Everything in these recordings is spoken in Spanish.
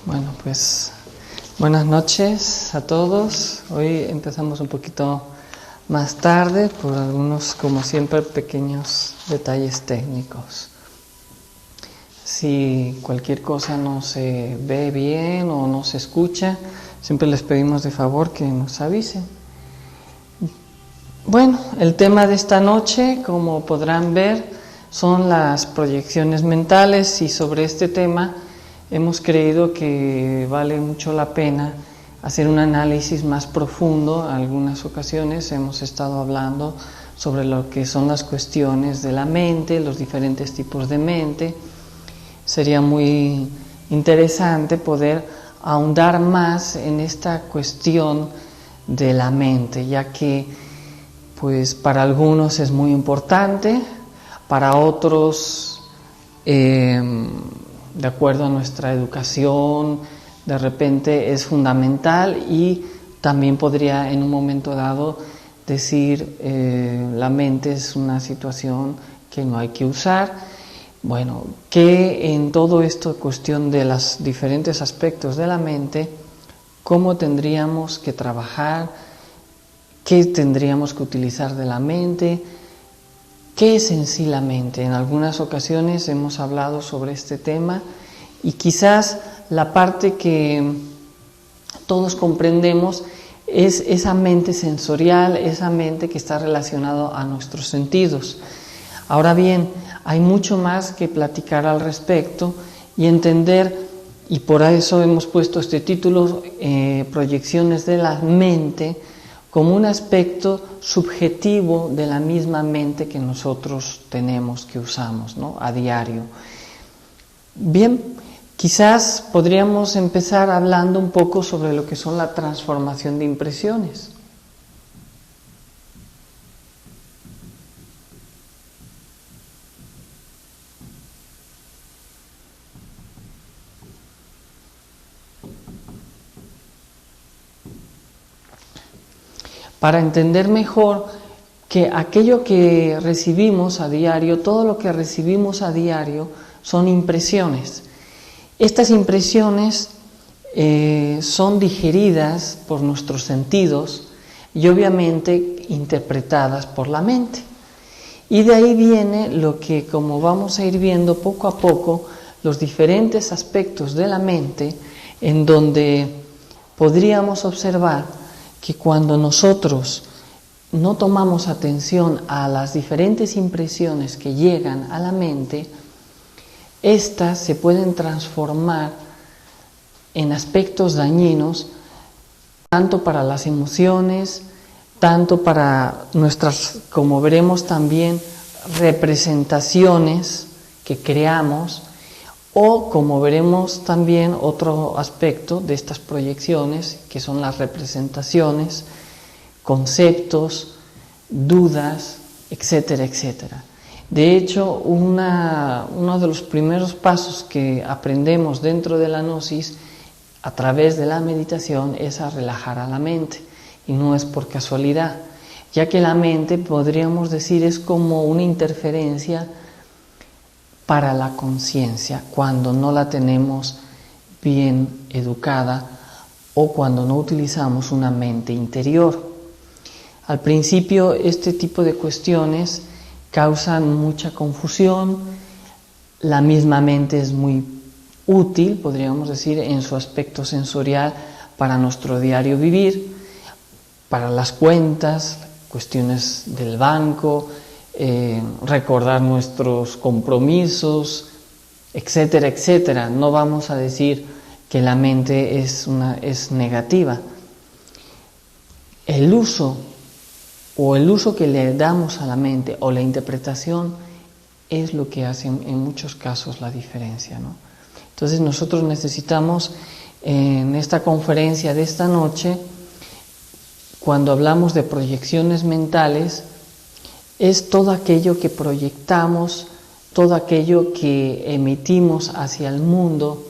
Bueno, pues buenas noches a todos. Hoy empezamos un poquito más tarde por algunos, como siempre, pequeños detalles técnicos. Si cualquier cosa no se ve bien o no se escucha, siempre les pedimos de favor que nos avisen. Bueno, el tema de esta noche, como podrán ver, son las proyecciones mentales, y sobre este tema hemos creído que vale mucho la pena hacer un análisis más profundo. En algunas ocasiones hemos estado hablando sobre lo que son las cuestiones de la mente, los diferentes tipos de mente. Sería muy interesante poder ahondar más en esta cuestión de la mente, ya que pues para algunos es muy importante, para otros de acuerdo a nuestra educación, de repente es fundamental, y también podría en un momento dado decir la mente es una situación que no hay que usar. Bueno, que en todo esto, cuestión de los diferentes aspectos de la mente, cómo tendríamos que trabajar, qué tendríamos que utilizar de la mente, qué es en sí la mente. En algunas ocasiones hemos hablado sobre este tema, y quizás la parte que todos comprendemos es esa mente sensorial, esa mente que está relacionada a nuestros sentidos. Ahora bien, hay mucho más que platicar al respecto y entender, y por eso hemos puesto este título, Proyecciones de la mente, como un aspecto subjetivo de la misma mente que nosotros tenemos, que usamos, ¿no?, a diario. Bien, quizás podríamos empezar hablando un poco sobre lo que son la transformación de impresiones. Para entender mejor que aquello que recibimos a diario, todo lo que recibimos a diario son impresiones. Estas impresiones son digeridas por nuestros sentidos y obviamente interpretadas por la mente. Y de ahí viene lo que, como vamos a ir viendo poco a poco, los diferentes aspectos de la mente, en donde podríamos observar que cuando nosotros no tomamos atención a las diferentes impresiones que llegan a la mente, estas se pueden transformar en aspectos dañinos, tanto para las emociones, tanto para nuestras, como veremos también, representaciones que creamos, o como veremos también otro aspecto de estas proyecciones, que son las representaciones, conceptos, dudas, etcétera, etcétera. De hecho, uno de los primeros pasos que aprendemos dentro de la gnosis a través de la meditación es a relajar a la mente, y no es por casualidad, ya que la mente, podríamos decir, es como una interferencia para la conciencia cuando no la tenemos bien educada o cuando no utilizamos una mente interior. Al principio este tipo de cuestiones causan mucha confusión. La misma mente es muy útil, podríamos decir, en su aspecto sensorial para nuestro diario vivir, para las cuentas, cuestiones del banco, recordar nuestros compromisos, etcétera, etcétera. No vamos a decir que la mente es negativa. El uso que le damos a la mente, o la interpretación, es lo que hace en muchos casos la diferencia, ¿no? Entonces nosotros necesitamos, en esta conferencia de esta noche, cuando hablamos de proyecciones mentales, es todo aquello que proyectamos, todo aquello que emitimos hacia el mundo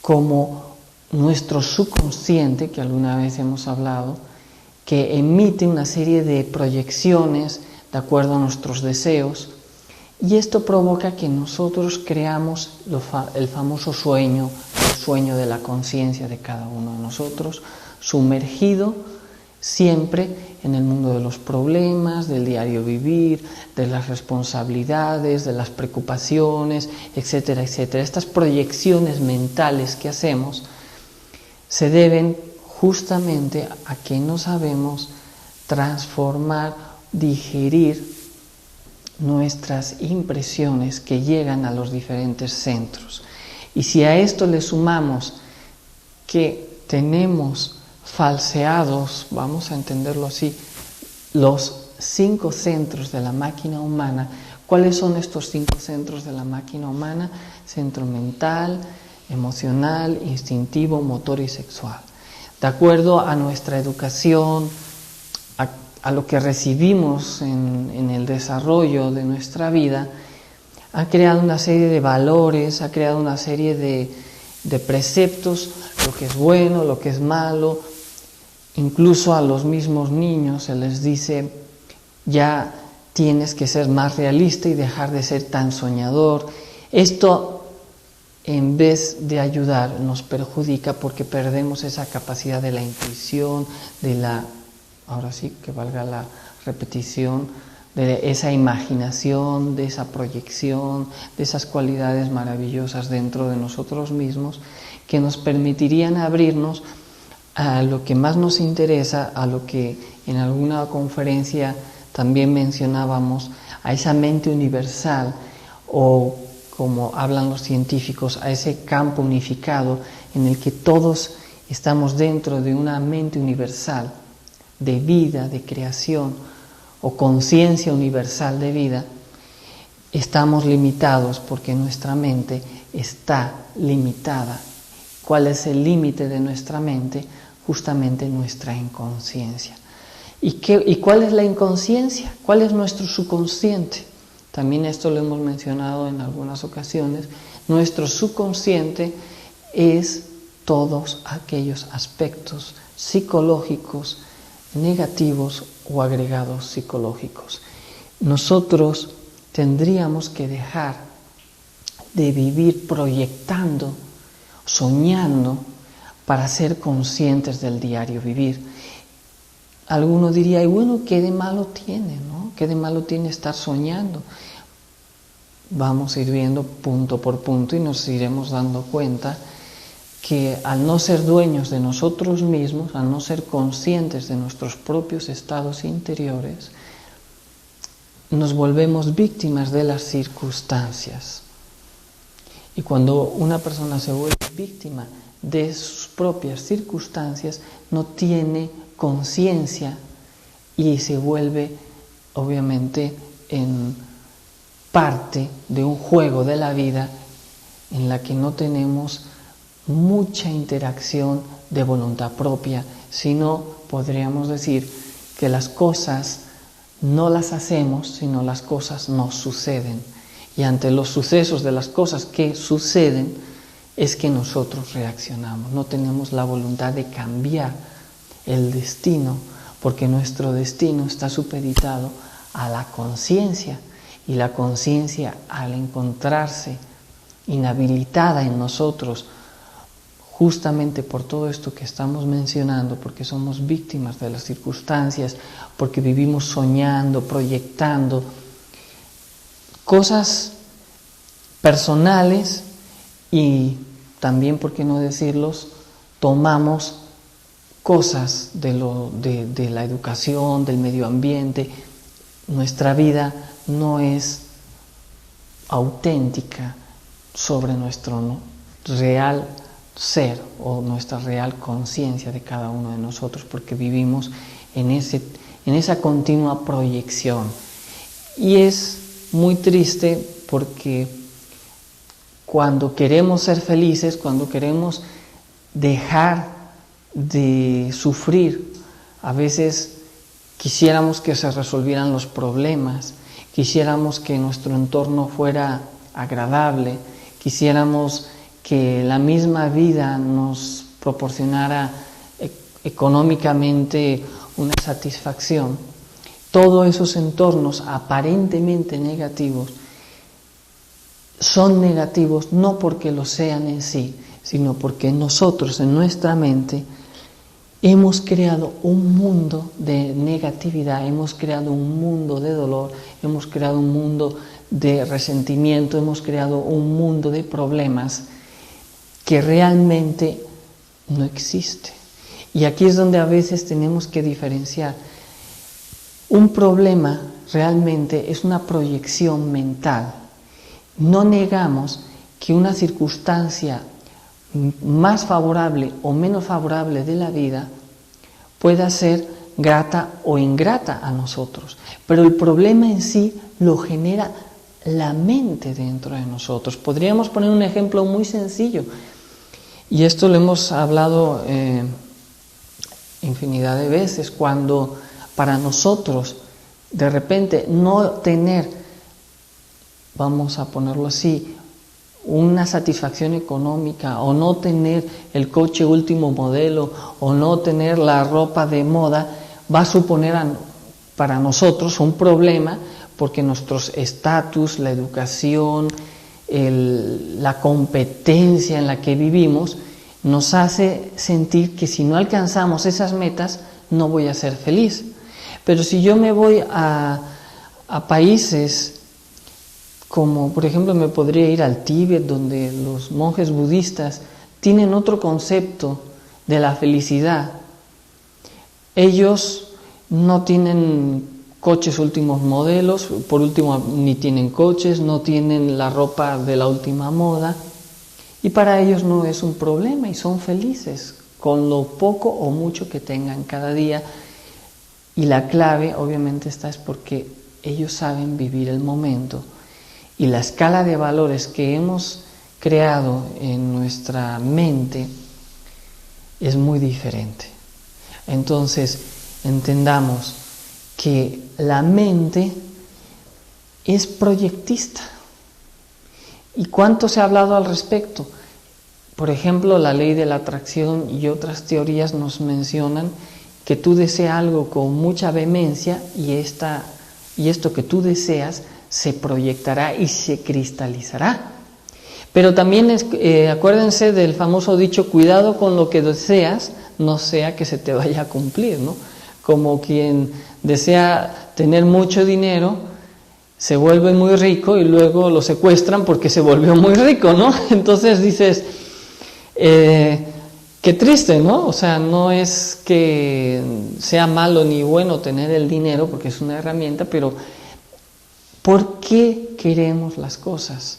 como nuestro subconsciente, que alguna vez hemos hablado, que emite una serie de proyecciones de acuerdo a nuestros deseos, y esto provoca que nosotros creamos el famoso sueño sueño de la conciencia de cada uno de nosotros, sumergido siempre en el mundo de los problemas, del diario vivir, de las responsabilidades, de las preocupaciones, etcétera, etcétera. Estas proyecciones mentales que hacemos se deben justamente a que no sabemos transformar, digerir nuestras impresiones que llegan a los diferentes centros. Y si a esto le sumamos que tenemos falseados, vamos a entenderlo así, los 5 centros de la máquina humana. ¿Cuáles son estos 5 centros de la máquina humana? Centro mental, emocional, instintivo, motor y sexual. De acuerdo a nuestra educación, a lo que recibimos en el desarrollo de nuestra vida, ha creado una serie de valores, ha creado una serie de preceptos, lo que es bueno, lo que es malo. Incluso a los mismos niños se les dice, ya tienes que ser más realista y dejar de ser tan soñador. Esto, en vez de ayudar, nos perjudica porque perdemos esa capacidad de la intuición, ahora sí que valga la repetición, de esa imaginación, de esa proyección, de esas cualidades maravillosas dentro de nosotros mismos que nos permitirían abrirnos a lo que más nos interesa, a lo que en alguna conferencia también mencionábamos, a esa mente universal, o como hablan los científicos, a ese campo unificado en el que todos estamos dentro de una mente universal de vida, de creación, o conciencia universal de vida. Estamos limitados porque nuestra mente está limitada. ¿Cuál es el límite de nuestra mente? Justamente nuestra inconsciencia. ¿Y cuál es la inconsciencia? ¿Cuál es nuestro subconsciente? También esto lo hemos mencionado en algunas ocasiones. Nuestro subconsciente es todos aquellos aspectos psicológicos negativos o agregados psicológicos. Nosotros tendríamos que dejar de vivir proyectando, soñando, para ser conscientes del diario vivir. Alguno diría, y bueno, ¿qué de malo tiene, no? ¿Qué de malo tiene estar soñando? Vamos a ir viendo punto por punto y nos iremos dando cuenta que al no ser dueños de nosotros mismos, al no ser conscientes de nuestros propios estados interiores, nos volvemos víctimas de las circunstancias. Y cuando una persona se vuelve víctima de sus propias circunstancias, no tiene conciencia y se vuelve, obviamente, en parte de un juego de la vida en la que no tenemos mucha interacción de voluntad propia, sino podríamos decir que las cosas no las hacemos, sino las cosas nos suceden. Y ante los sucesos de las cosas que suceden, es que nosotros reaccionamos. No tenemos la voluntad de cambiar el destino, porque nuestro destino está supeditado a la conciencia, y la conciencia, al encontrarse inhabilitada en nosotros, justamente por todo esto que estamos mencionando, porque somos víctimas de las circunstancias, porque vivimos soñando, proyectando cosas personales, y también, por qué no decirlos, tomamos cosas de la educación, del medio ambiente. Nuestra vida no es auténtica sobre nuestro real ser o nuestra real conciencia de cada uno de nosotros, porque vivimos en esa continua proyección. Y es muy triste porque cuando queremos ser felices, cuando queremos dejar de sufrir, a veces quisiéramos que se resolvieran los problemas, quisiéramos que nuestro entorno fuera agradable, quisiéramos que la misma vida nos proporcionara económicamente una satisfacción. Todos esos entornos aparentemente negativos son negativos no porque lo sean en sí, sino porque nosotros en nuestra mente hemos creado un mundo de negatividad, hemos creado un mundo de dolor, hemos creado un mundo de resentimiento, hemos creado un mundo de problemas que realmente no existe. Y aquí es donde a veces tenemos que diferenciar. Un problema realmente es una proyección mental. No negamos que una circunstancia más favorable o menos favorable de la vida pueda ser grata o ingrata a nosotros, pero el problema en sí lo genera la mente dentro de nosotros. Podríamos poner un ejemplo muy sencillo, y esto lo hemos hablado infinidad de veces, cuando para nosotros de repente no tener, vamos a ponerlo así, una satisfacción económica, o no tener el coche último modelo, o no tener la ropa de moda, va a suponer para nosotros un problema, porque nuestros estatus, la educación, la competencia en la que vivimos, nos hace sentir que si no alcanzamos esas metas, no voy a ser feliz. Pero si yo me voy a países como, por ejemplo, me podría ir al Tíbet, donde los monjes budistas tienen otro concepto de la felicidad. Ellos no tienen coches últimos modelos, por último ni tienen coches, no tienen la ropa de la última moda, y para ellos no es un problema y son felices con lo poco o mucho que tengan cada día. Y la clave obviamente es porque ellos saben vivir el momento, y la escala de valores que hemos creado en nuestra mente es muy diferente. Entonces, entendamos que la mente es proyectista. ¿Y cuánto se ha hablado al respecto? Por ejemplo, la ley de la atracción y otras teorías nos mencionan que tú deseas algo con mucha vehemencia y esto que tú deseas se proyectará y se cristalizará. Pero también acuérdense del famoso dicho: cuidado con lo que deseas, no sea que se te vaya a cumplir, ¿no? Como quien desea tener mucho dinero, se vuelve muy rico y luego lo secuestran porque se volvió muy rico, ¿no? Entonces dices, qué triste, ¿no? O sea, no es que sea malo ni bueno tener el dinero, porque es una herramienta, pero ¿por qué queremos las cosas?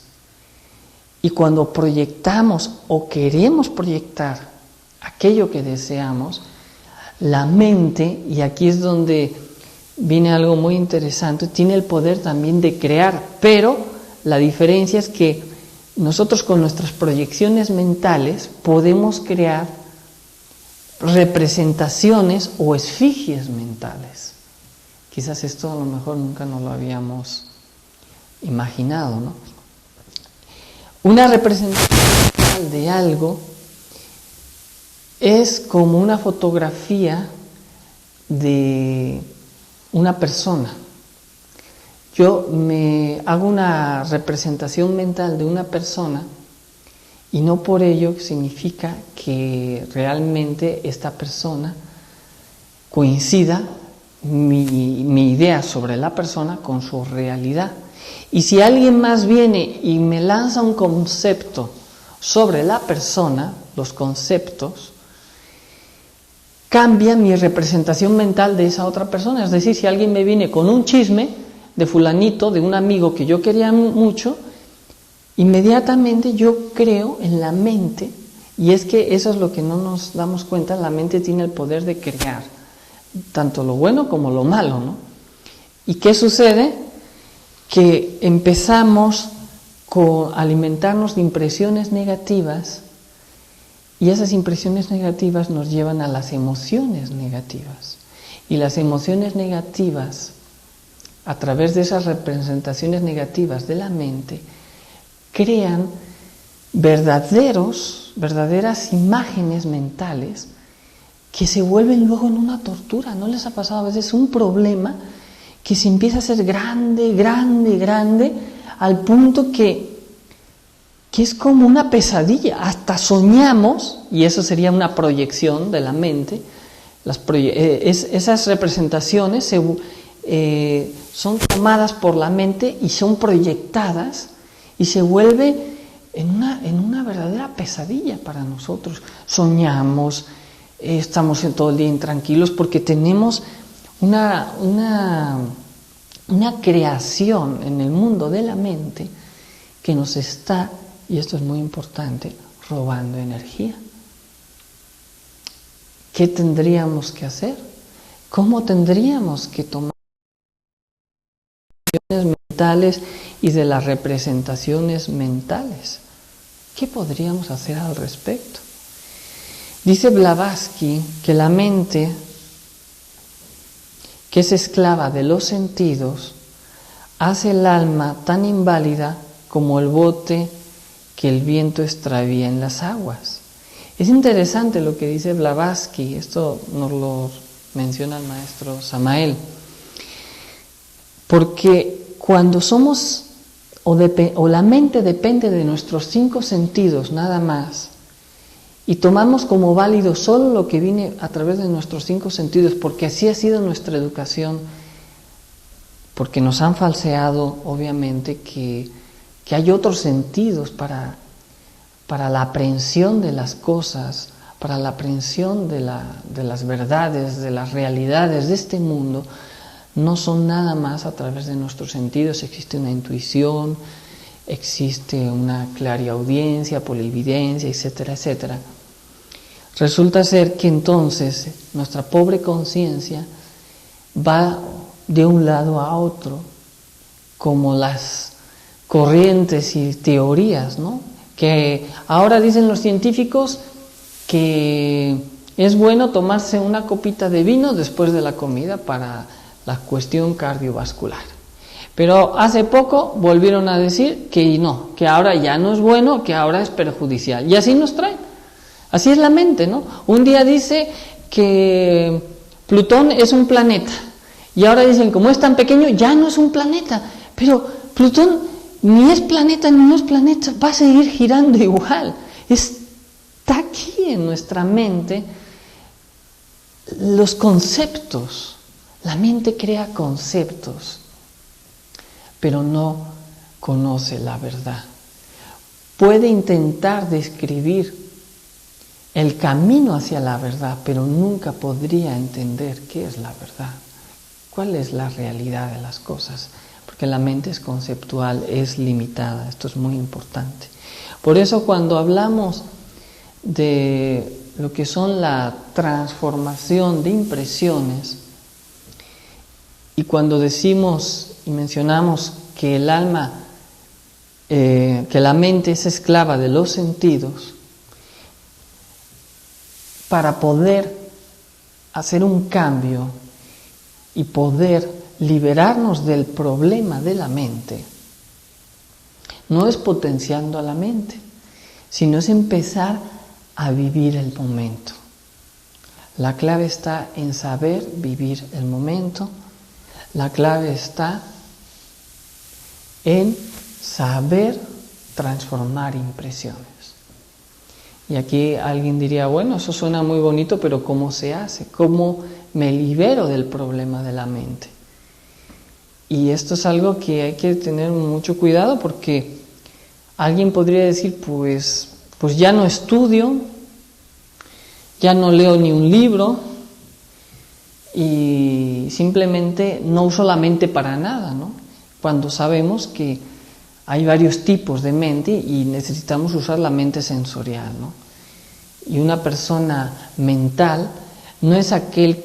Y cuando proyectamos o queremos proyectar aquello que deseamos, la mente, y aquí es donde viene algo muy interesante, tiene el poder también de crear, pero la diferencia es que nosotros con nuestras proyecciones mentales podemos crear representaciones o esfigies mentales. Quizás esto a lo mejor nunca nos lo habíamos imaginado, ¿no? Una representación mental de algo es como una fotografía de una persona. Yo me hago una representación mental de una persona y no por ello significa que realmente esta persona coincida mi idea sobre la persona con su realidad. Y si alguien más viene y me lanza un concepto sobre la persona, los conceptos cambia mi representación mental de esa otra persona. Es decir, si alguien me viene con un chisme de fulanito, de un amigo que yo quería mucho, inmediatamente yo creo en la mente, y es que eso es lo que no nos damos cuenta, la mente tiene el poder de crear, tanto lo bueno como lo malo, ¿no? ¿Y qué sucede? Que empezamos a alimentarnos de impresiones negativas, y esas impresiones negativas nos llevan a las emociones negativas. Y las emociones negativas, a través de esas representaciones negativas de la mente, crean verdaderas imágenes mentales que se vuelven luego en una tortura. ¿No les ha pasado a veces un problema que se empieza a hacer grande, grande, grande, al punto que que es como una pesadilla, hasta soñamos, y eso sería una proyección de la mente. Esas representaciones son tomadas por la mente y son proyectadas y se vuelve en una verdadera pesadilla para nosotros. Soñamos, estamos todo el día intranquilos porque tenemos una creación en el mundo de la mente que nos está, y esto es muy importante, robando energía. ¿Qué tendríamos que hacer? ¿Cómo tendríamos que tomar decisiones mentales y de las representaciones mentales? ¿Qué podríamos hacer al respecto? Dice Blavatsky que la mente, que es esclava de los sentidos, hace el alma tan inválida como el bote que el viento extravía en las aguas. Es interesante lo que dice Blavatsky, esto nos lo menciona el maestro Samael, porque cuando somos, o la mente depende de nuestros 5 sentidos nada más, y tomamos como válido solo lo que viene a través de nuestros 5 sentidos, porque así ha sido nuestra educación, porque nos han falseado, obviamente, que hay otros sentidos para la aprehensión de las cosas, para la aprehensión de las verdades, de las realidades de este mundo, no son nada más a través de nuestros sentidos. Existe una intuición, existe una clariaudiencia, polividencia, etcétera, etcétera. Resulta ser que entonces nuestra pobre conciencia va de un lado a otro, como las corrientes y teorías, ¿no? Que ahora dicen los científicos que es bueno tomarse una copita de vino después de la comida para la cuestión cardiovascular. Pero hace poco volvieron a decir que no, que ahora ya no es bueno, que ahora es perjudicial. Y así nos traen. Así es la mente, ¿no? Un día dice que Plutón es un planeta. Y ahora dicen, como es tan pequeño, ya no es un planeta. Pero Plutón ni es planeta ni no es planeta, va a seguir girando igual. Está aquí en nuestra mente los conceptos. La mente crea conceptos, pero no conoce la verdad. Puede intentar describir el camino hacia la verdad, pero nunca podría entender qué es la verdad, cuál es la realidad de las cosas, porque la mente es conceptual, es limitada. Esto es muy importante. Por eso cuando hablamos de lo que son la transformación de impresiones, y cuando decimos y mencionamos que el alma, que la mente es esclava de los sentidos, para poder hacer un cambio y poder liberarnos del problema de la mente, no es potenciando a la mente, sino es empezar a vivir el momento. La clave está en saber vivir el momento. La clave está en saber transformar impresiones. Y aquí alguien diría, bueno, eso suena muy bonito, pero ¿cómo se hace? ¿Cómo me libero del problema de la mente? Y esto es algo que hay que tener mucho cuidado, porque alguien podría decir, pues ya no estudio, ya no leo ni un libro, y simplemente no uso la mente para nada, ¿no? Cuando sabemos que hay varios tipos de mente y necesitamos usar la mente sensorial, ¿no? Y una persona mental no es aquel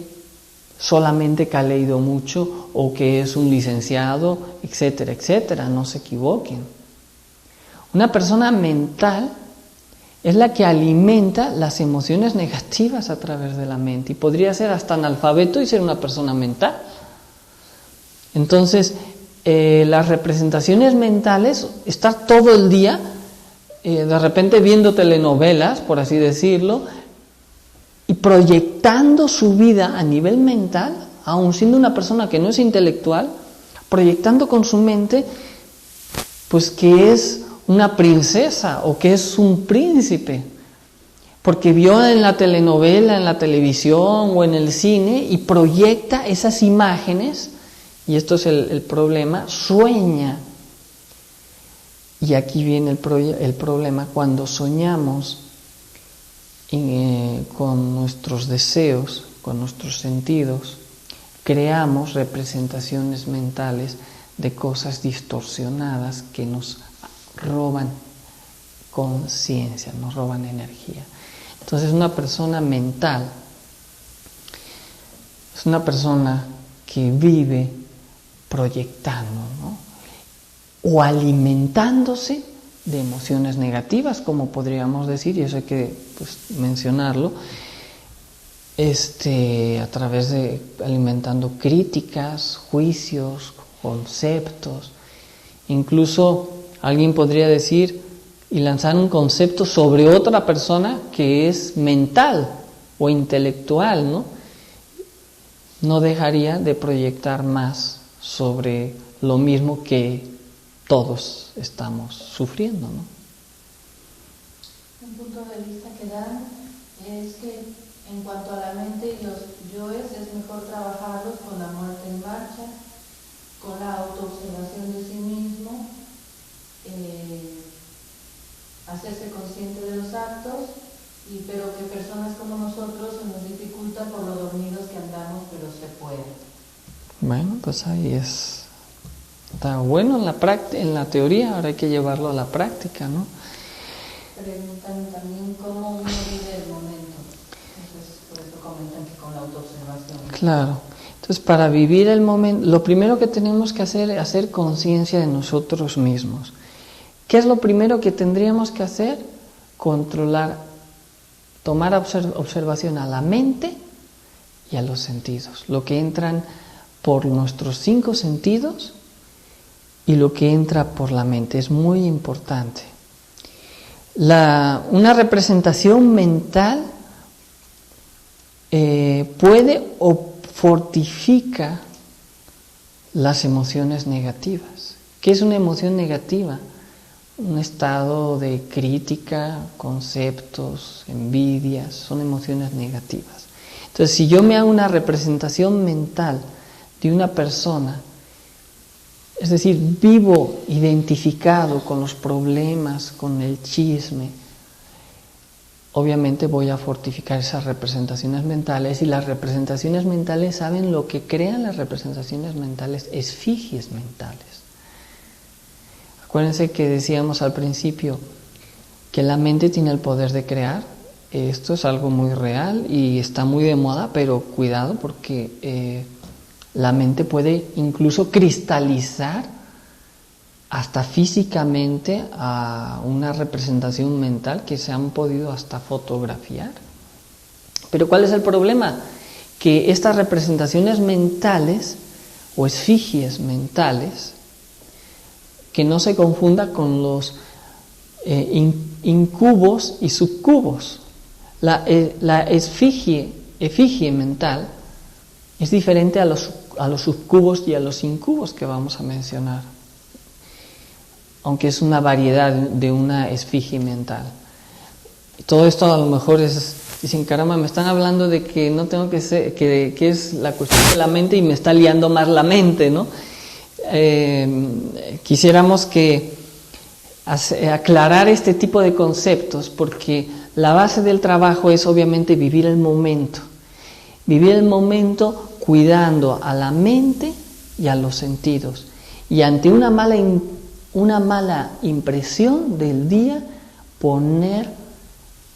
solamente que ha leído mucho o que es un licenciado, etcétera, etcétera. No se equivoquen. Una persona mental es la que alimenta las emociones negativas a través de la mente, y podría ser hasta analfabeto y ser una persona mental. Entonces, las representaciones mentales, estar todo el día de repente viendo telenovelas, por así decirlo, y proyectando su vida a nivel mental, aun siendo una persona que no es intelectual, proyectando con su mente, pues que es una princesa o que es un príncipe, porque vio en la telenovela, en la televisión o en el cine y proyecta esas imágenes, y esto es el problema, sueña. Y aquí viene el problema, cuando soñamos con nuestros deseos, con nuestros sentidos, creamos representaciones mentales de cosas distorsionadas que nos roban conciencia, nos roban energía. Entonces una persona mental es una persona que vive proyectando, ¿no? O alimentándose de emociones negativas, como podríamos decir, y eso hay que mencionarlo, a través de alimentando críticas, juicios, conceptos. Incluso alguien podría decir y lanzar un concepto sobre otra persona que es mental o intelectual, ¿no? No dejaría de proyectar más sobre lo mismo que todos estamos sufriendo, ¿no? Un punto de vista que dan es que en cuanto a la mente y los yoes es mejor trabajarlos con la muerte en marcha, con la autoobservación de sí mismo, hacerse consciente de los actos, pero que personas como nosotros se nos dificulta por lo dormidos que andamos, pero se puede. Bueno, pues ahí está bueno en la teoría, ahora hay que llevarlo a la práctica, ¿no? Preguntan también cómo uno vive el momento. Entonces, por eso comentan que con la autoobservación. Claro. Entonces, para vivir el momento, lo primero que tenemos que hacer es hacer conciencia de nosotros mismos. ¿Qué es lo primero que tendríamos que hacer? Controlar, tomar observación a la mente y a los sentidos, lo que entran por nuestros 5 sentidos y lo que entra por la mente. Es muy importante. Una representación mental puede o fortifica las emociones negativas. ¿Qué es una emoción negativa? Un estado de crítica, conceptos, envidias, son emociones negativas. Entonces, si yo me hago una representación mental de una persona, es decir, vivo identificado con los problemas, con el chisme, obviamente voy a fortificar esas representaciones mentales, y las representaciones mentales, ¿saben lo que crean las representaciones mentales? Esfigies mentales. Acuérdense que decíamos al principio que la mente tiene el poder de crear. Esto es algo muy real y está muy de moda, pero cuidado porque la mente puede incluso cristalizar hasta físicamente a una representación mental que se han podido hasta fotografiar. Pero ¿cuál es el problema? Que estas representaciones mentales o esfigies mentales, que no se confunda con los incubos y subcubos. La efigie mental es diferente a los subcubos y a los incubos que vamos a mencionar, aunque es una variedad de una esfigie mental. Todo esto a lo mejor dicen, caramba, me están hablando de que no tengo que ser, que es la cuestión de la mente y me está liando más la mente, ¿no? Quisiéramos que aclarar este tipo de conceptos, porque la base del trabajo es obviamente vivir el momento cuidando a la mente y a los sentidos, y ante una mala impresión del día,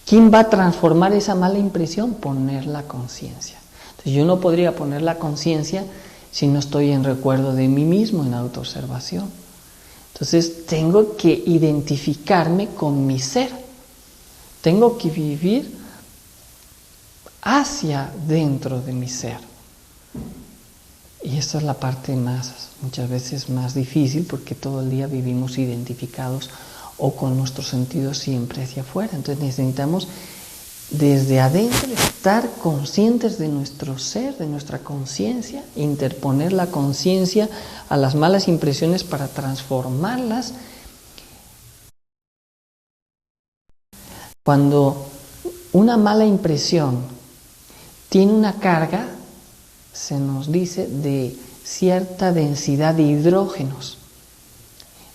¿quién va a transformar esa mala impresión? Poner la conciencia. Entonces yo no podría poner la conciencia si no estoy en recuerdo de mí mismo, en autoobservación. Entonces tengo que identificarme con mi ser, tengo que vivir hacia dentro de mi ser. Y esta es la parte muchas veces más difícil, porque todo el día vivimos identificados o con nuestros sentidos siempre hacia afuera. Entonces necesitamos desde adentro estar conscientes de nuestro ser, de nuestra conciencia, interponer la conciencia a las malas impresiones para transformarlas Cuando una mala impresión tiene una carga, se nos dice, de cierta densidad de hidrógenos.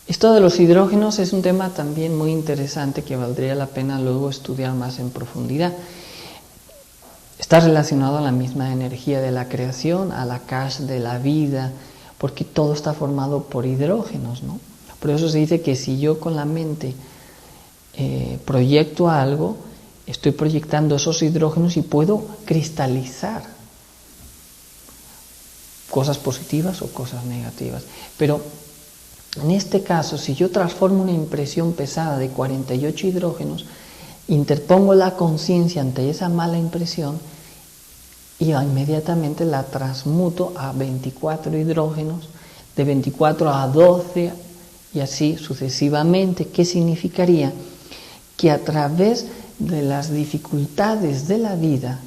Esto de los hidrógenos es un tema también muy interesante que valdría la pena luego estudiar más en profundidad. Está relacionado a la misma energía de la creación, a la cash de la vida, porque todo está formado por hidrógenos, ¿no? Por eso se dice que si yo con la mente proyecto algo, estoy proyectando esos hidrógenos y puedo cristalizar cosas positivas o cosas negativas. Pero en este caso, si yo transformo una impresión pesada de 48 hidrógenos, interpongo la conciencia ante esa mala impresión y inmediatamente la transmuto a 24 hidrógenos, de 24 a 12 y así sucesivamente. ¿Qué significaría? Que a través de las dificultades de la vida,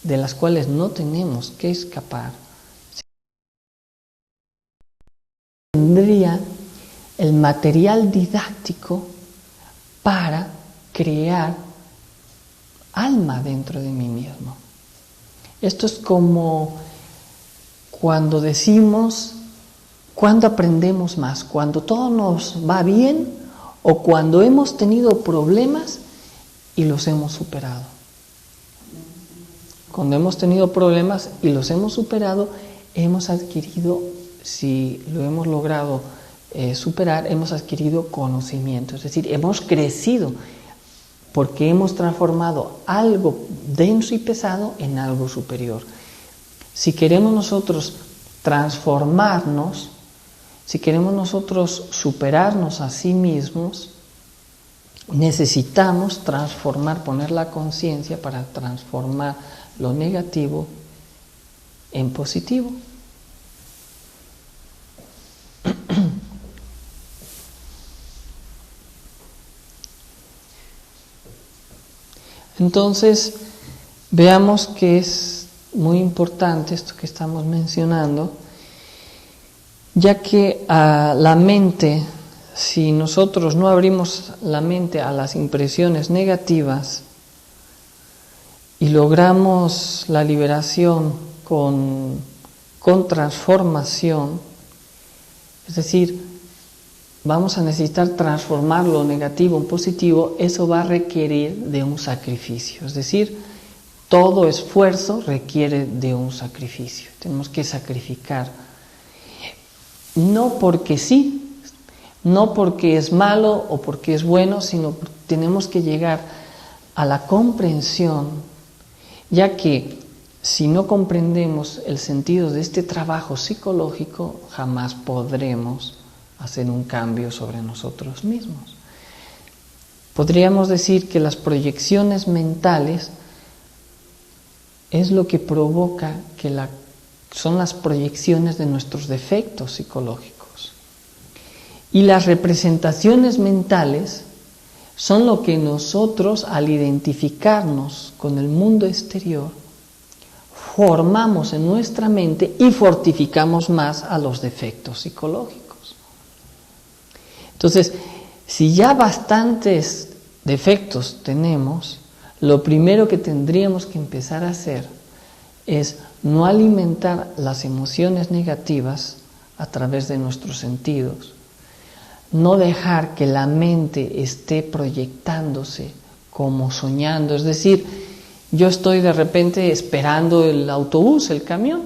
de las cuales no tenemos que escapar, tendría el material didáctico para crear alma dentro de mí mismo. Esto es como cuando decimos, ¿cuándo aprendemos más? ¿Cuando todo nos va bien o cuando hemos tenido problemas y los hemos superado? Cuando hemos tenido problemas y los hemos superado, hemos adquirido, si lo hemos logrado superar, hemos adquirido conocimiento, es decir, hemos crecido porque hemos transformado algo denso y pesado en algo superior. Si queremos nosotros transformarnos, si queremos nosotros superarnos a sí mismos, necesitamos transformar, poner la conciencia para transformar lo negativo en positivo. Entonces, veamos que es muy importante esto que estamos mencionando, ya que a la mente, si nosotros no abrimos la mente a las impresiones negativas y logramos la liberación con transformación, es decir, vamos a necesitar transformar lo negativo en positivo, eso va a requerir de un sacrificio. Es decir, todo esfuerzo requiere de un sacrificio. Tenemos que sacrificar. No porque sí, no porque es malo o porque es bueno, sino porque tenemos que llegar a la comprensión, ya que si no comprendemos el sentido de este trabajo psicológico, jamás podremos hacer un cambio sobre nosotros mismos. Podríamos decir que las proyecciones mentales es lo que provoca que son las proyecciones de nuestros defectos psicológicos. Y las representaciones mentales son lo que nosotros, al identificarnos con el mundo exterior, formamos en nuestra mente y fortificamos más a los defectos psicológicos. Entonces, si ya bastantes defectos tenemos, lo primero que tendríamos que empezar a hacer es no alimentar las emociones negativas a través de nuestros sentidos, no dejar que la mente esté proyectándose como soñando, es decir, yo estoy de repente esperando el autobús, el camión,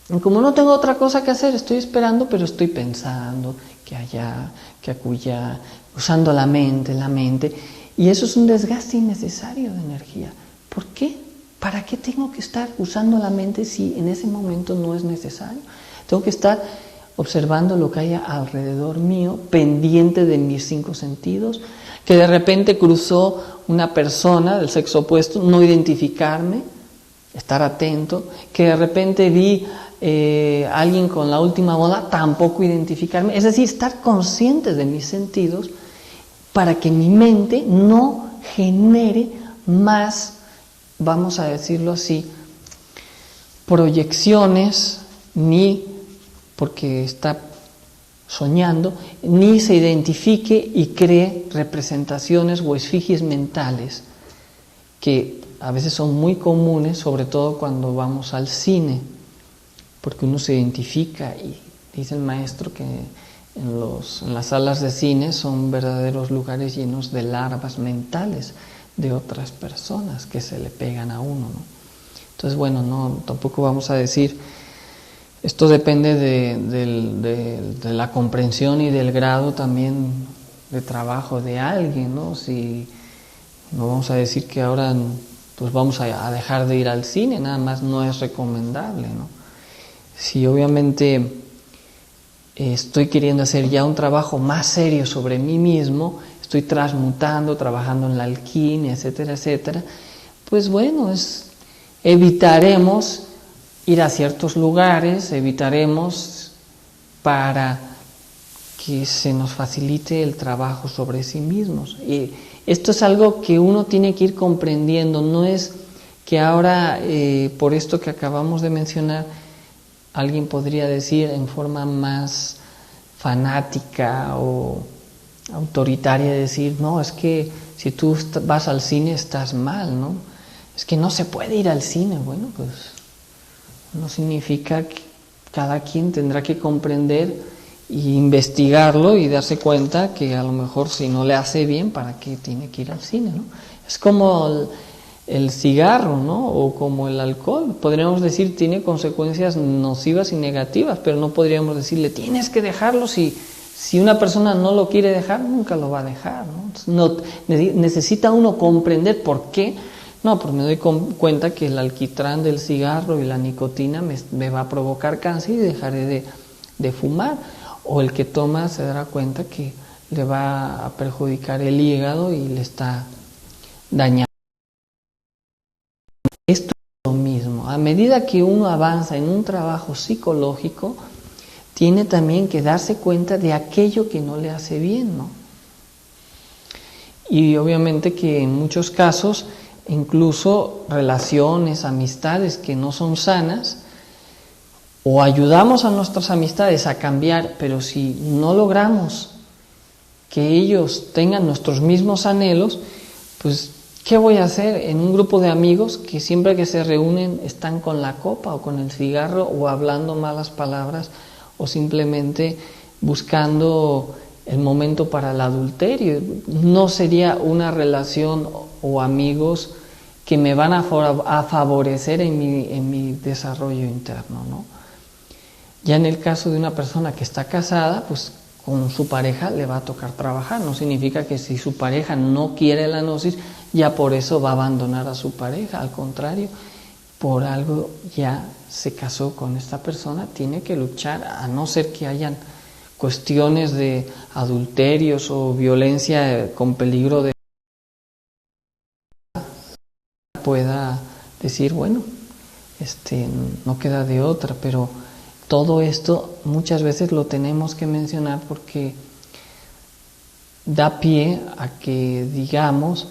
y como no tengo otra cosa que hacer, estoy esperando, pero estoy pensando que allá, que acullá, usando la mente, y eso es un desgaste innecesario de energía. ¿Por qué? ¿Para qué tengo que estar usando la mente si en ese momento no es necesario? Tengo que estar observando lo que haya alrededor mío, pendiente de mis 5 sentidos, que de repente cruzó una persona del sexo opuesto, no identificarme, estar atento, que de repente vi a alguien con la última moda, tampoco identificarme, es decir, estar consciente de mis sentidos para que mi mente no genere más, vamos a decirlo así, proyecciones, ni porque está soñando, ni se identifique y cree representaciones o esfigies mentales que a veces son muy comunes, sobre todo cuando vamos al cine, porque uno se identifica y dice el maestro que en las salas de cine son verdaderos lugares llenos de larvas mentales de otras personas que se le pegan a uno, ¿no? Entonces, bueno, tampoco vamos a decir, esto depende de la comprensión y del grado también de trabajo de alguien, ¿no? Si no vamos a decir que ahora pues vamos a dejar de ir al cine, nada más no es recomendable, ¿no? Si obviamente estoy queriendo hacer ya un trabajo más serio sobre mí mismo, estoy transmutando, trabajando en la alquimia, etcétera, etcétera, pues bueno, evitaremos ir a ciertos lugares, evitaremos para que se nos facilite el trabajo sobre sí mismos. Y esto es algo que uno tiene que ir comprendiendo, no es que ahora, por esto que acabamos de mencionar, alguien podría decir en forma más fanática o autoritaria, decir, no, es que si tú vas al cine estás mal, ¿no? Es que no se puede ir al cine. Bueno, pues no significa que cada quien tendrá que comprender e investigarlo y darse cuenta que a lo mejor si no le hace bien, ¿para qué tiene que ir al cine, ¿no? Es como el cigarro, ¿no? O como el alcohol. Podríamos decir tiene consecuencias nocivas y negativas, pero no podríamos decirle tienes que dejarlo. Si una persona no lo quiere dejar, nunca lo va a dejar, ¿no? Necesita uno comprender por qué. No, pues me doy cuenta que el alquitrán del cigarro y la nicotina me va a provocar cáncer y dejaré de fumar. O el que toma se dará cuenta que le va a perjudicar el hígado y le está dañando. Esto es lo mismo. A medida que uno avanza en un trabajo psicológico, tiene también que darse cuenta de aquello que no le hace bien, ¿no? Y obviamente que en muchos casos, incluso relaciones, amistades que no son sanas, o ayudamos a nuestras amistades a cambiar, pero si no logramos que ellos tengan nuestros mismos anhelos, pues ¿qué voy a hacer en un grupo de amigos que siempre que se reúnen están con la copa o con el cigarro o hablando malas palabras o simplemente buscando el momento para el adulterio? No sería una relación o amigos que me van a favorecer en mi desarrollo interno, ¿no? Ya en el caso de una persona que está casada, pues con su pareja le va a tocar trabajar. No significa que si su pareja no quiere la gnosis, ya por eso va a abandonar a su pareja. Al contrario, por algo ya se casó con esta persona, tiene que luchar, a no ser que hayan cuestiones de adulterios o violencia con peligro de pueda decir, bueno, no queda de otra, pero todo esto muchas veces lo tenemos que mencionar porque da pie a que digamos,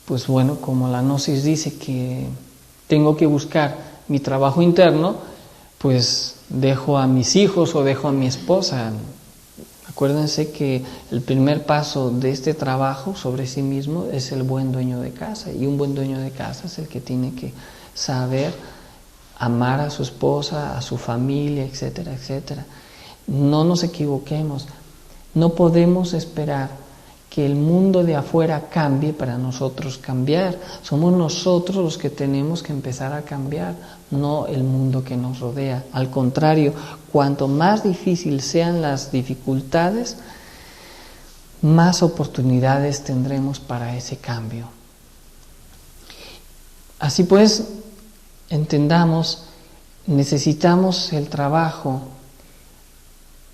pues bueno, como la gnosis dice que tengo que buscar mi trabajo interno, pues dejo a mis hijos o dejo a mi esposa. Acuérdense que el primer paso de este trabajo sobre sí mismo es el buen dueño de casa, y un buen dueño de casa es el que tiene que saber amar a su esposa, a su familia, etcétera, etcétera. No nos equivoquemos, no podemos esperar que el mundo de afuera cambie para nosotros cambiar. Somos nosotros los que tenemos que empezar a cambiar, no el mundo que nos rodea. Al contrario, cuanto más difícil sean las dificultades, más oportunidades tendremos para ese cambio. Así pues, entendamos, necesitamos el trabajo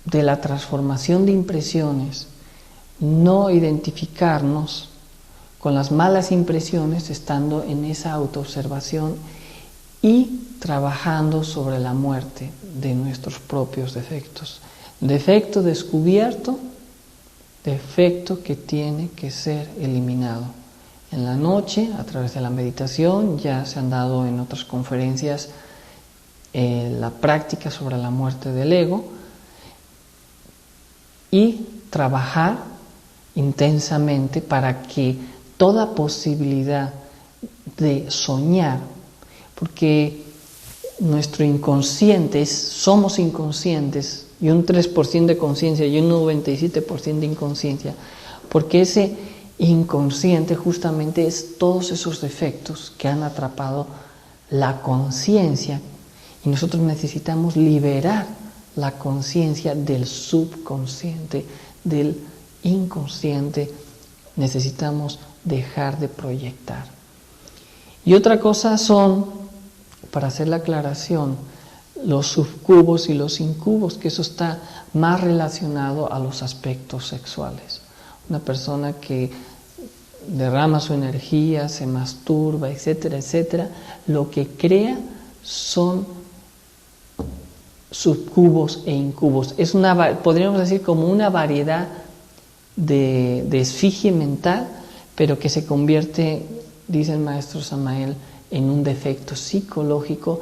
de la transformación de impresiones, no identificarnos con las malas impresiones estando en esa autoobservación y trabajando sobre la muerte de nuestros propios defectos. Defecto descubierto, defecto que tiene que ser eliminado. En la noche, a través de la meditación, ya se han dado en otras conferencias la práctica sobre la muerte del ego, y trabajar intensamente para que toda posibilidad de soñar, porque nuestro inconsciente, somos inconscientes, y un 3% de conciencia y un 97% de inconsciencia, porque ese inconsciente justamente es todos esos defectos que han atrapado la conciencia, y nosotros necesitamos liberar la conciencia del subconsciente, del inconsciente. Necesitamos dejar de proyectar. Y otra cosa son, para hacer la aclaración, los subcubos y los incubos, que eso está más relacionado a los aspectos sexuales. Una persona que derrama su energía, se masturba, etcétera, etcétera, lo que crea son subcubos e incubos. Es podríamos decir como una variedad de esfinge mental, pero que se convierte, dice el maestro Samael, en un defecto psicológico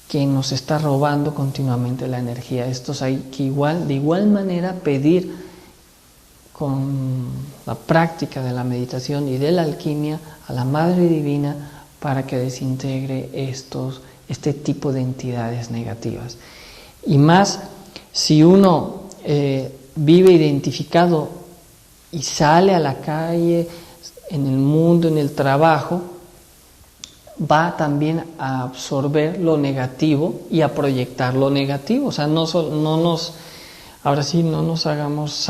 que nos está robando continuamente la energía. Estos hay que de igual manera pedir con la práctica de la meditación y de la alquimia a la Madre Divina para que desintegre este tipo de entidades negativas. Y más si uno vive identificado y sale a la calle, en el mundo, en el trabajo, va también a absorber lo negativo y a proyectar lo negativo. O sea, ahora sí no nos hagamos,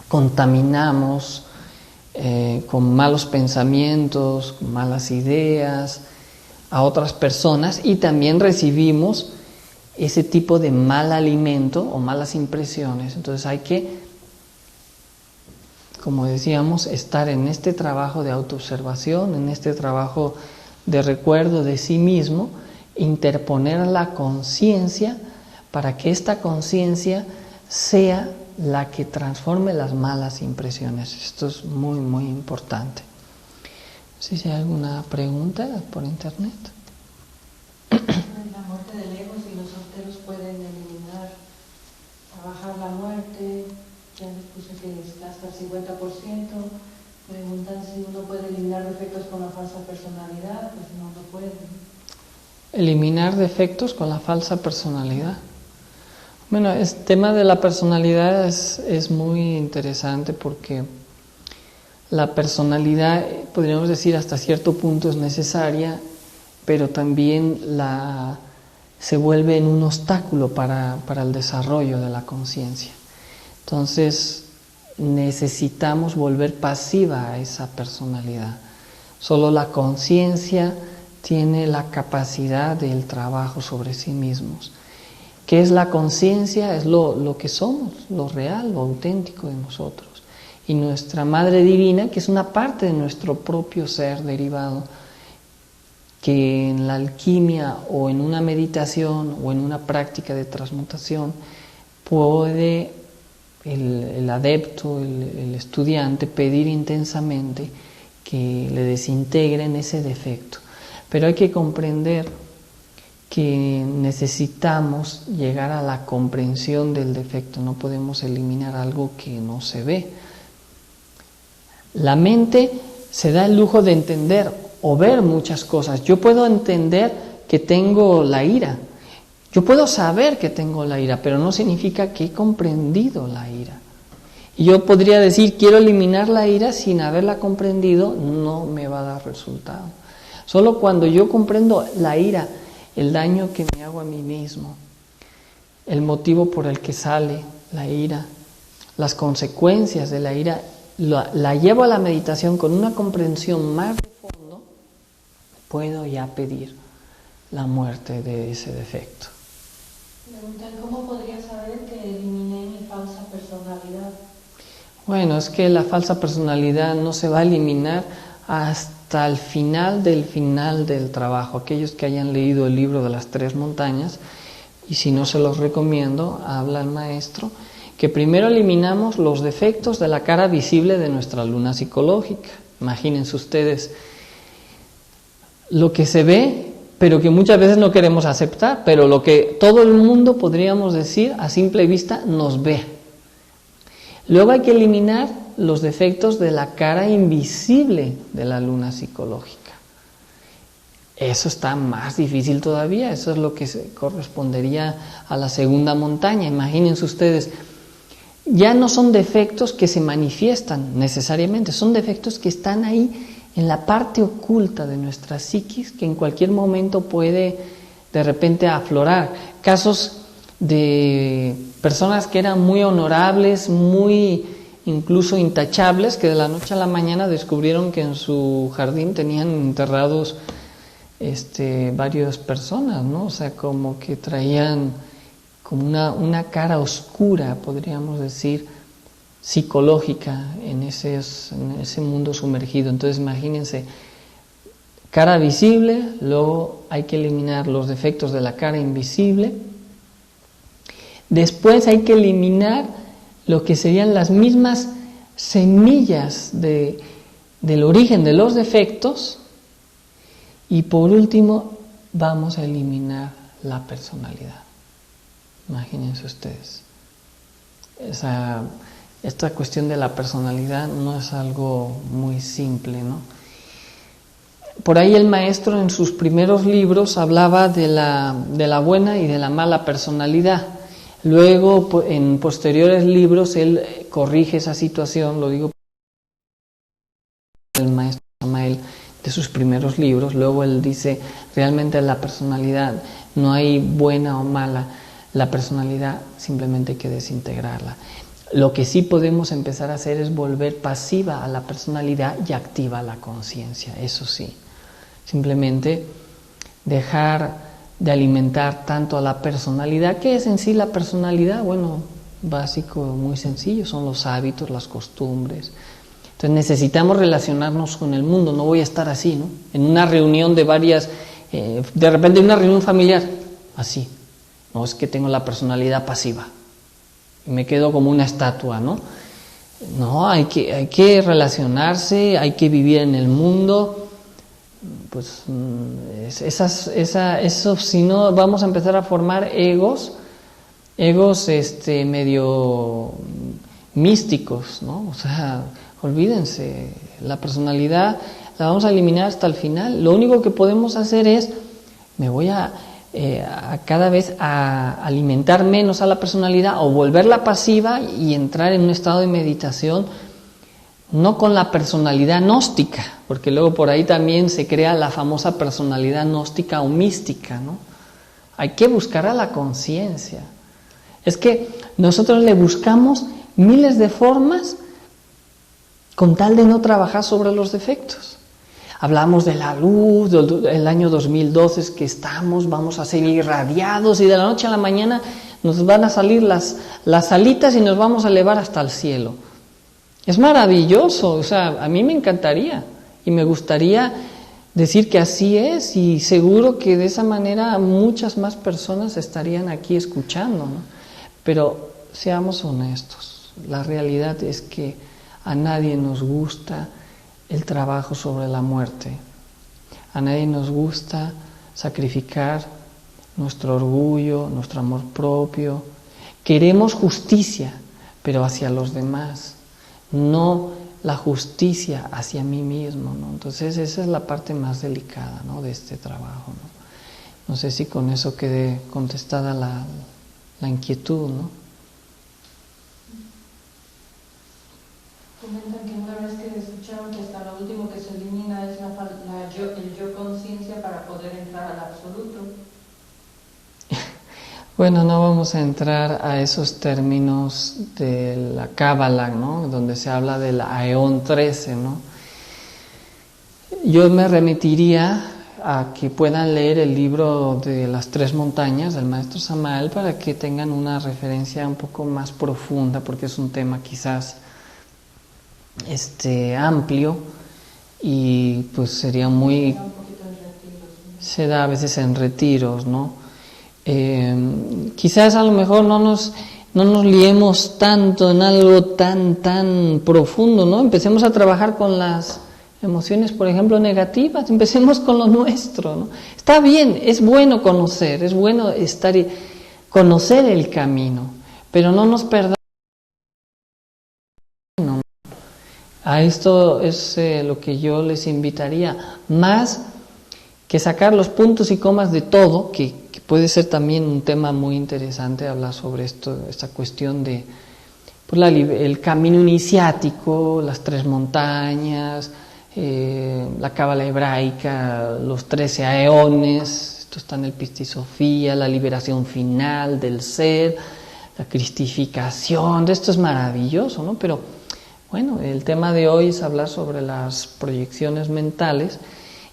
contaminamos con malos pensamientos, con malas ideas a otras personas, y también recibimos ese tipo de mal alimento o malas impresiones. Entonces hay que, como decíamos, estar en este trabajo de autoobservación, en este trabajo de recuerdo de sí mismo, interponer la conciencia para que esta conciencia sea la que transforme las malas impresiones. Esto es muy, muy importante. No sé si hay alguna pregunta por internet. La muerte del ego, si los solteros pueden eliminar, trabajar la muerte, ya les puse que es hasta el 50%. Preguntan si uno puede eliminar defectos con la falsa personalidad. Pues no lo puede. Eliminar defectos con la falsa personalidad. Bueno, el tema de la personalidad es muy interesante, porque la personalidad, podríamos decir, hasta cierto punto es necesaria, pero también se vuelve en un obstáculo para el desarrollo de la conciencia. Entonces necesitamos volver pasiva a esa personalidad. Solo la conciencia tiene la capacidad del trabajo sobre sí mismos. ¿Qué es la conciencia? Es lo que somos, lo real, lo auténtico de nosotros. Y nuestra Madre Divina, que es una parte de nuestro propio ser derivado, que en la alquimia o en una meditación o en una práctica de transmutación puede el adepto, el estudiante, pedir intensamente que le desintegren ese defecto. Pero hay que comprender que necesitamos llegar a la comprensión del defecto. No podemos eliminar algo que no se ve. La mente se da el lujo de entender o ver muchas cosas. Yo puedo entender que tengo la ira. Yo puedo saber que tengo la ira, pero no significa que he comprendido la ira. Y yo podría decir, quiero eliminar la ira sin haberla comprendido, no me va a dar resultado. Solo cuando yo comprendo la ira, el daño que me hago a mí mismo, el motivo por el que sale la ira, las consecuencias de la ira, la llevo a la meditación con una comprensión más de fondo, puedo ya pedir la muerte de ese defecto. Preguntan, ¿cómo podría saber que eliminé mi falsa personalidad? Bueno, es que la falsa personalidad no se va a eliminar hasta el final del trabajo. Aquellos que hayan leído el libro de las 3 montañas, y si no se los recomiendo, habla el maestro, que primero eliminamos los defectos de la cara visible de nuestra luna psicológica. Imagínense ustedes lo que se ve, pero que muchas veces no queremos aceptar, pero lo que todo el mundo, podríamos decir, a simple vista nos ve. Luego hay que eliminar los defectos de la cara invisible de la luna psicológica. Eso está más difícil todavía, eso es lo que correspondería a la segunda montaña. Imagínense ustedes, ya no son defectos que se manifiestan necesariamente, son defectos que están ahí en la parte oculta de nuestra psiquis, que en cualquier momento puede de repente aflorar. Casos de personas que eran muy honorables, muy incluso intachables, que de la noche a la mañana descubrieron que en su jardín tenían enterrados varias personas, ¿no? O sea, como que traían como una cara oscura, podríamos decir, psicológica en ese mundo sumergido. Entonces imagínense, cara visible, luego hay que eliminar los defectos de la cara invisible, después hay que eliminar lo que serían las mismas semillas del origen de los defectos, y por último vamos a eliminar la personalidad. Imagínense ustedes, esta cuestión de la personalidad no es algo muy simple, ¿no? Por ahí el maestro en sus primeros libros hablaba de la buena y de la mala personalidad. Luego, en posteriores libros, él corrige esa situación, lo digo el maestro Samael, de sus primeros libros. Luego él dice, realmente la personalidad no hay buena o mala, la personalidad simplemente hay que desintegrarla. Lo que sí podemos empezar a hacer es volver pasiva a la personalidad y activa a la conciencia, eso sí. Simplemente dejar de alimentar tanto a la personalidad. ¿Qué es en sí la personalidad? Bueno, básico, muy sencillo, son los hábitos, las costumbres. Entonces necesitamos relacionarnos con el mundo, no voy a estar así, ¿no? En una reunión de varias, de repente una reunión familiar, así. No, es que tengo la personalidad pasiva y me quedo como una estatua, ¿no? No, hay que relacionarse, hay que vivir en el mundo. Pues eso, si no, vamos a empezar a formar egos medio místicos, ¿no? O sea, olvídense, la personalidad la vamos a eliminar hasta el final. Lo único que podemos hacer es, me voy a cada vez a alimentar menos a la personalidad o volverla pasiva y entrar en un estado de meditación, no con la personalidad gnóstica, porque luego por ahí también se crea la famosa personalidad gnóstica o mística, ¿no? Hay que buscar a la conciencia. Es que nosotros le buscamos miles de formas con tal de no trabajar sobre los defectos. Hablamos de la luz, del año 2012 es que vamos a ser irradiados y de la noche a la mañana nos van a salir las alitas y nos vamos a elevar hasta el cielo. Es maravilloso, o sea, a mí me encantaría y me gustaría decir que así es, y seguro que de esa manera muchas más personas estarían aquí escuchando, ¿no? Pero seamos honestos, la realidad es que a nadie nos gusta el trabajo sobre la muerte, a nadie nos gusta sacrificar nuestro orgullo, nuestro amor propio. Queremos justicia, pero hacia los demás, no la justicia hacia mí mismo, ¿no? Entonces esa es la parte más delicada, ¿no?, de este trabajo, ¿no? No sé si con eso quede contestada la inquietud, ¿no? Comentan que una vez que escucharon que hasta lo último que se elimina es el yo conciencia para poder entrar al absoluto. Bueno, no vamos a entrar a esos términos de la Cábala, ¿no?, donde se habla del Aeón 13, ¿no? Yo me remitiría a que puedan leer el libro de las 3 montañas del maestro Samael para que tengan una referencia un poco más profunda, porque es un tema quizás amplio y pues sería muy... Se da a veces en retiros, ¿no? Quizás a lo mejor no nos liemos tanto en algo tan profundo, ¿no? Empecemos a trabajar con las emociones, por ejemplo, negativas, empecemos con lo nuestro, ¿no? Está bien, es bueno conocer, es bueno conocer el camino, pero no nos perdamos. A esto es lo que yo les invitaría, más que sacar los puntos y comas de todo, que puede ser también un tema muy interesante hablar sobre esta cuestión de pues, el camino iniciático, las 3 montañas, la cábala hebraica, los 13 aeones, esto está en el Pistisofía, la liberación final del ser, la cristificación, esto es maravilloso, ¿no? Pero bueno, el tema de hoy es hablar sobre las proyecciones mentales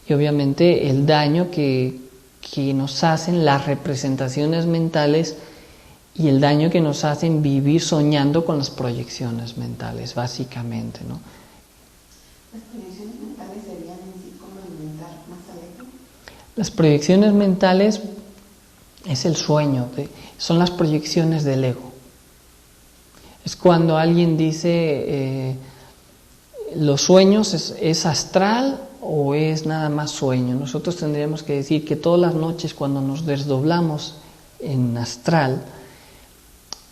y obviamente el daño que nos hacen las representaciones mentales y el daño que nos hacen vivir soñando con las proyecciones mentales, básicamente, ¿no? ¿Las proyecciones mentales serían en sí como alimentar más al ego? Las proyecciones mentales es el sueño, son las proyecciones del ego. Es cuando alguien dice los sueños es astral o es nada más sueño. Nosotros tendríamos que decir que todas las noches cuando nos desdoblamos en astral,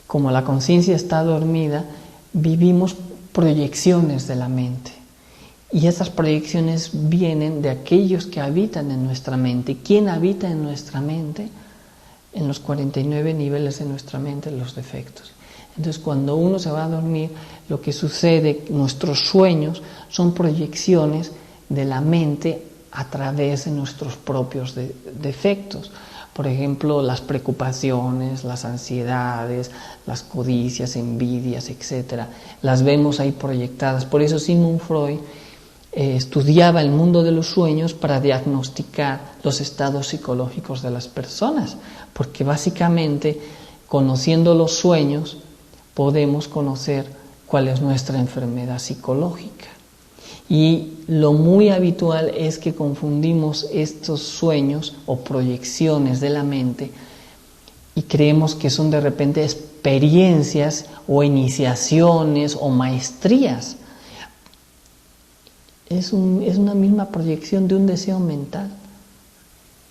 como la conciencia está dormida, vivimos proyecciones de la mente. Y esas proyecciones vienen de aquellos que habitan en nuestra mente. ¿Quién habita en nuestra mente? En los 49 niveles de nuestra mente, los defectos. Entonces, cuando uno se va a dormir, lo que sucede, nuestros sueños son proyecciones de la mente a través de nuestros propios defectos. Por ejemplo, las preocupaciones, las ansiedades, las codicias, envidias, etc. Las vemos ahí proyectadas. Por eso Sigmund Freud estudiaba el mundo de los sueños para diagnosticar los estados psicológicos de las personas, porque básicamente, conociendo los sueños, podemos conocer cuál es nuestra enfermedad psicológica. Y lo muy habitual es que confundimos estos sueños o proyecciones de la mente y creemos que son de repente experiencias o iniciaciones o maestrías. Es una misma proyección de un deseo mental.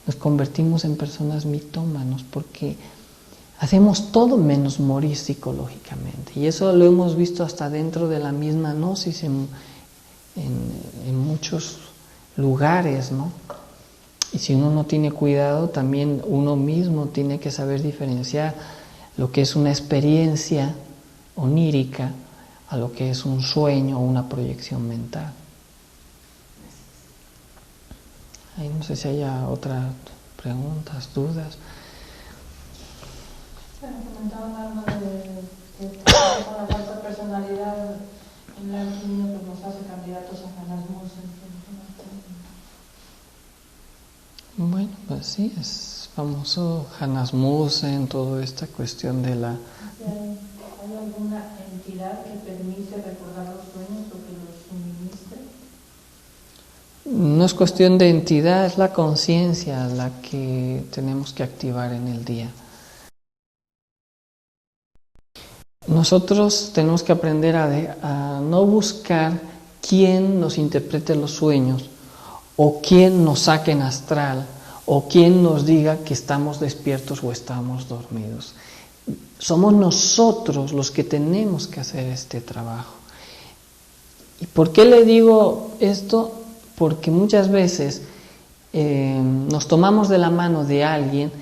Nos convertimos en personas mitómanos porque hacemos todo menos morir psicológicamente. Y eso lo hemos visto hasta dentro de la misma gnosis en muchos lugares, ¿no? Y si uno no tiene cuidado, también uno mismo tiene que saber diferenciar lo que es una experiencia onírica a lo que es un sueño o una proyección mental. Ahí no sé si haya otras preguntas, dudas. Bueno, comentaban algo de que con la falsa personalidad en la alquimia pues nos hace candidatos a Hanasmussen. Bueno, pues sí, es famoso Hanasmussen, toda esta cuestión de la... ¿Hay alguna entidad que permite recordar los sueños o que los suministre? No es cuestión de entidad, es la conciencia la que tenemos que activar en el día. Nosotros tenemos que aprender a no buscar quién nos interprete los sueños o quién nos saque en astral o quién nos diga que estamos despiertos o estamos dormidos. Somos nosotros los que tenemos que hacer este trabajo. ¿Y por qué le digo esto? Porque muchas veces nos tomamos de la mano de alguien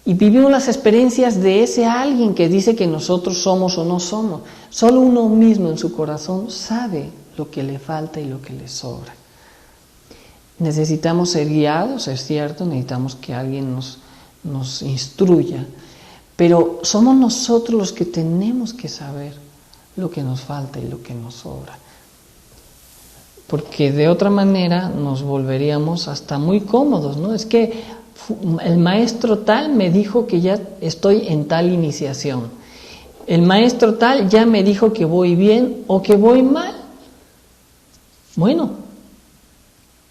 y vivimos las experiencias de ese alguien que dice que nosotros somos o no somos. Solo uno mismo en su corazón sabe lo que le falta y lo que le sobra. Necesitamos ser guiados, es cierto, necesitamos que alguien nos instruya, pero somos nosotros los que tenemos que saber lo que nos falta y lo que nos sobra. Porque de otra manera nos volveríamos hasta muy cómodos, ¿no? Es que el maestro tal me dijo que ya estoy en tal iniciación. El maestro tal ya me dijo que voy bien o que voy mal. Bueno,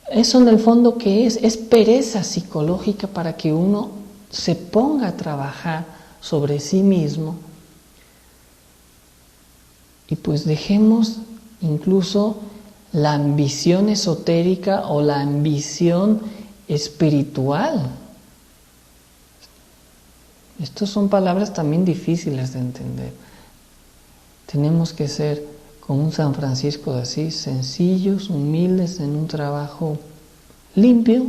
eso en el fondo ¿qué es? Es pereza psicológica para que uno se ponga a trabajar sobre sí mismo y pues dejemos incluso la ambición esotérica o la ambición espiritual. Estas son palabras también difíciles de entender. Tenemos que ser, como un San Francisco de Asís, sencillos, humildes, en un trabajo limpio,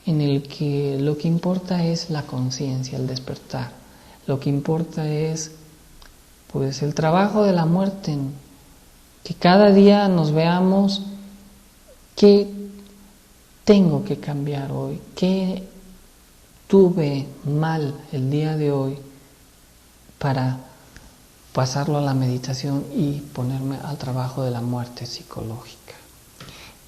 en el que lo que importa es la conciencia, el despertar. Lo que importa es, pues, el trabajo de la muerte, que cada día nos veamos qué tengo que cambiar hoy, qué tuve mal el día de hoy para pasarlo a la meditación y ponerme al trabajo de la muerte psicológica.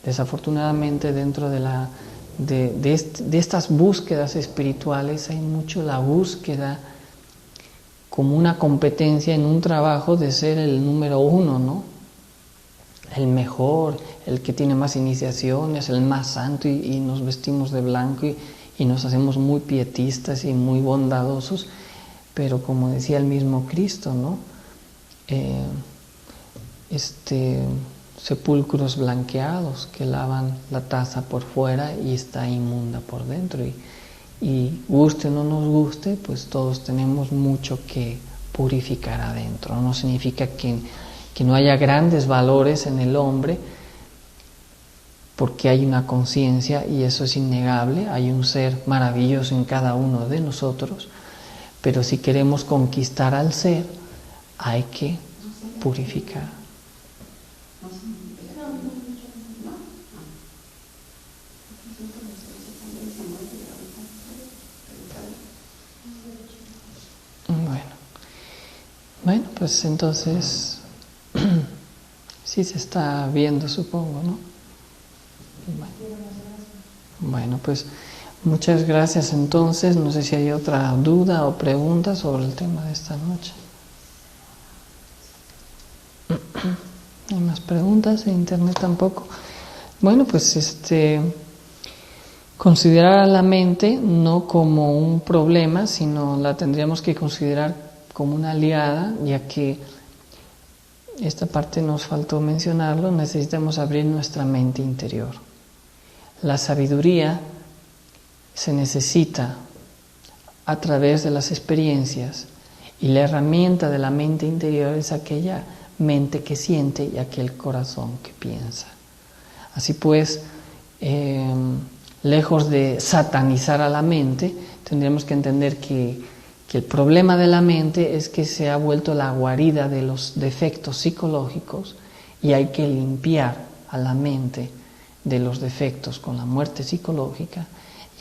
Desafortunadamente, dentro de estas búsquedas espirituales hay mucho la búsqueda como una competencia en un trabajo de ser el número uno, ¿no? El mejor, el que tiene más iniciaciones, el más santo, y nos vestimos de blanco y nos hacemos muy pietistas y muy bondadosos, pero como decía el mismo Cristo, ¿no? Sepulcros blanqueados que lavan la taza por fuera y está inmunda por dentro, y guste o no nos guste, pues todos tenemos mucho que purificar adentro. No significa que no haya grandes valores en el hombre, porque hay una conciencia y eso es innegable, hay un ser maravilloso en cada uno de nosotros, pero si queremos conquistar al ser, hay que purificar. Bueno, pues entonces sí se está viendo, supongo, ¿no? Bueno, pues muchas gracias entonces. No sé si hay otra duda o pregunta sobre el tema de esta noche. ¿Hay más preguntas? En internet tampoco. Bueno, pues considerar a la mente no como un problema, sino la tendríamos que considerar como una aliada, ya que esta parte nos faltó mencionarlo, necesitamos abrir nuestra mente interior. La sabiduría se necesita a través de las experiencias, y la herramienta de la mente interior es aquella mente que siente y aquel corazón que piensa. Así pues, lejos de satanizar a la mente, tendríamos que entender que el problema de la mente es que se ha vuelto la guarida de los defectos psicológicos, y hay que limpiar a la mente de los defectos con la muerte psicológica,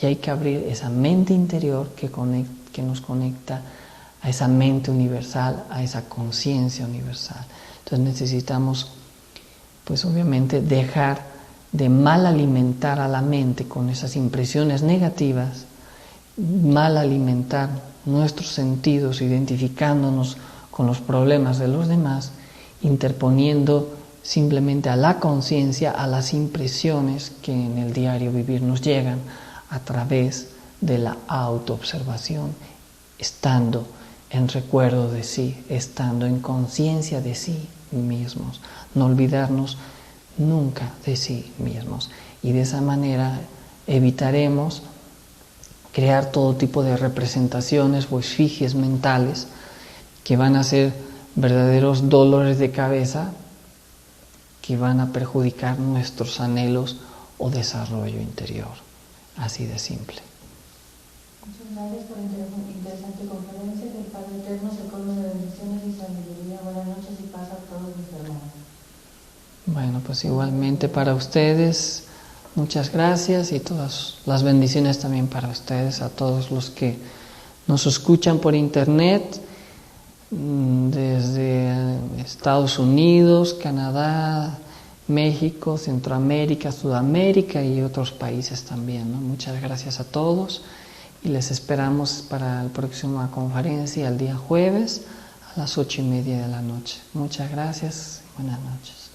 y hay que abrir esa mente interior que nos conecta a esa mente universal, a esa conciencia universal. Entonces necesitamos, pues obviamente, dejar de mal alimentar a la mente con esas impresiones negativas, mal alimentar nuestros sentidos, identificándonos con los problemas de los demás, interponiendo simplemente a la conciencia, a las impresiones que en el diario vivir nos llegan a través de la autoobservación, estando en recuerdo de sí, estando en conciencia de sí mismos, no olvidarnos nunca de sí mismos, y de esa manera evitaremos crear todo tipo de representaciones o esfigies mentales que van a ser verdaderos dolores de cabeza, que van a perjudicar nuestros anhelos o desarrollo interior. Así de simple. Muchas gracias por la interesante conferencia. Que el Padre Eterno se colme de bendiciones y sabiduría. Buenas noches y paz a todos mis hermanos. Bueno, pues igualmente para ustedes. Muchas gracias, y todas las bendiciones también para ustedes, a todos los que nos escuchan por internet, desde Estados Unidos, Canadá, México, Centroamérica, Sudamérica y otros países también, ¿no? Muchas gracias a todos, y les esperamos para la próxima conferencia el día jueves a las 8:30 de la noche. Muchas gracias y buenas noches.